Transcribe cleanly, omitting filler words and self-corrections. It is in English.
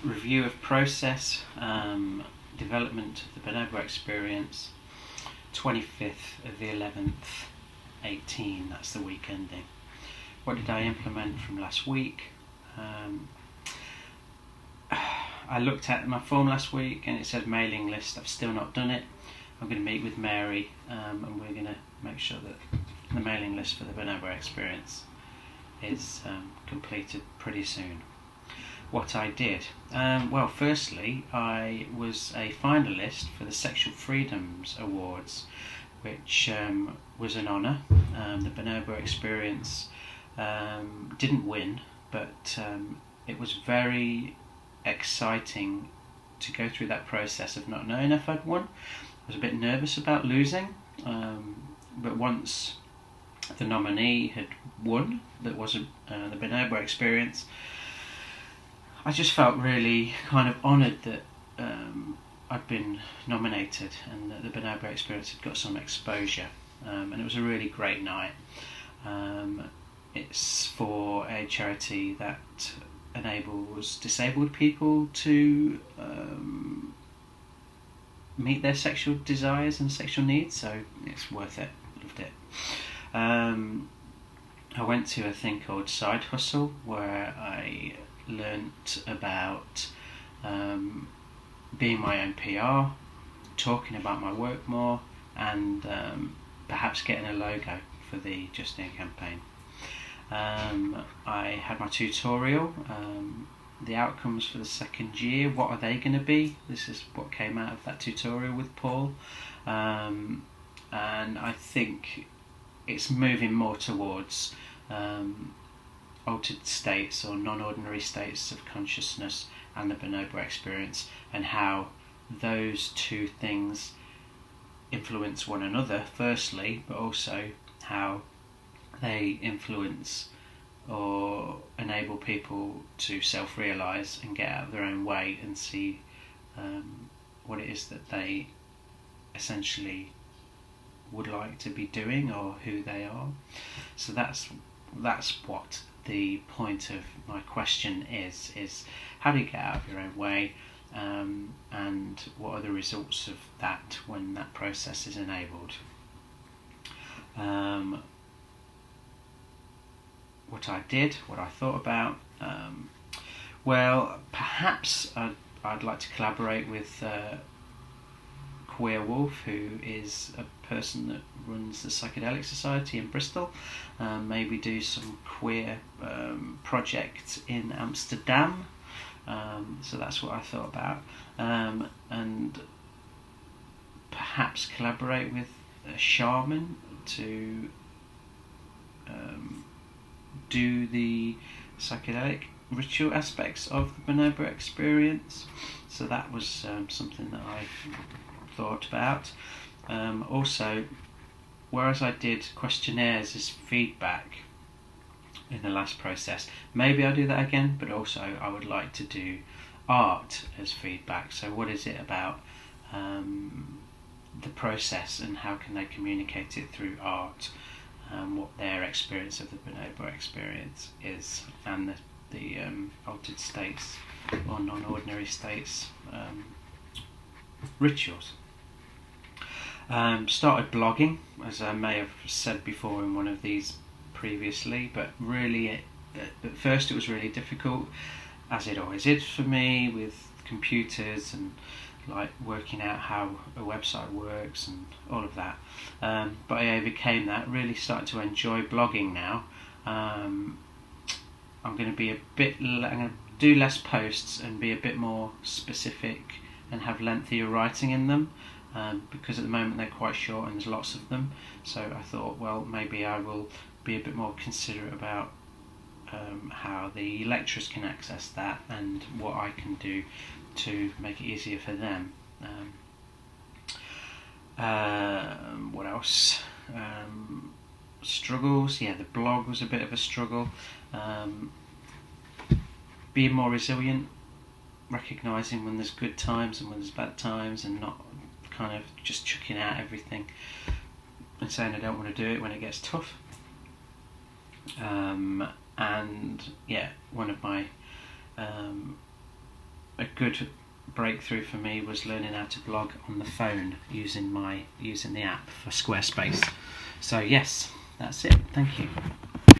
review of process, development of the Bonobo experience, 25th of the 11th, 18, that's the week ending. What did I implement from last week? I looked at my form last week and it said mailing list. I've still not done it. I'm going to meet with Mary and we're going to make sure that the mailing list for the Bonobo experience is completed pretty soon. What I did? Well, firstly, I was a finalist for the Sexual Freedoms Awards, which was an honour. The Bonobo experience didn't win, but it was very exciting to go through that process of not knowing if I'd won. I was a bit nervous about losing, but once the nominee had won, that was the Bonobo experience, I just felt really kind of honoured that I'd been nominated and that the Bonobo experience had got some exposure, and it was a really great night. It's for a charity that enables disabled people to meet their sexual desires and sexual needs, so it's worth it. Loved it. I went to a thing called Side Hustle where I learnt about being my own PR, talking about my work more, and perhaps getting a logo for the Justine campaign. I had my tutorial, the outcomes for the second year, what are they going to be? This is what came out of that tutorial with Paul, and I think it's moving more towards altered states or non-ordinary states of consciousness and the Bonobo experience, and how those two things influence one another firstly, but also how they influence or enable people to self-realise and get out of their own way and see what it is that they essentially would like to be doing or who they are. So that's what the point of my question is how do you get out of your own way, and what are the results of that when that process is enabled. What I did, what I thought about, well, perhaps I'd like to collaborate with Queer Wolf, who is a person that runs the Psychedelic Society in Bristol. Maybe do some queer project in Amsterdam. So that's what I thought about. And perhaps collaborate with a shaman to do the psychedelic ritual aspects of the Bonobo experience. So that was something that I thought about. Also, whereas I did questionnaires as feedback in the last process, maybe I'll do that again, but also I would like to do art as feedback. So what is it about the process and how can they communicate it through art, what their experience of the Bonobo experience is, and the altered states or non-ordinary states rituals. Started blogging, as I may have said before in one of these previously, but really at first it was really difficult, as it always is for me with computers and like working out how a website works and all of that, but I overcame that, really started to enjoy blogging now. I'm going to do less posts and be a bit more specific and have lengthier writing in them, because at the moment they're quite short and there's lots of them. So I thought, well, maybe I will be a bit more considerate about how the lecturers can access that and what I can do to make it easier for them. What else? Struggles. Yeah, the blog was a bit of a struggle. Being more resilient, recognising when there's good times and when there's bad times, and not kind of just chucking out everything and saying I don't want to do it when it gets tough. And yeah, one of my a good breakthrough for me was learning how to blog on the phone using the app for Squarespace. So yes, that's it. Thank you.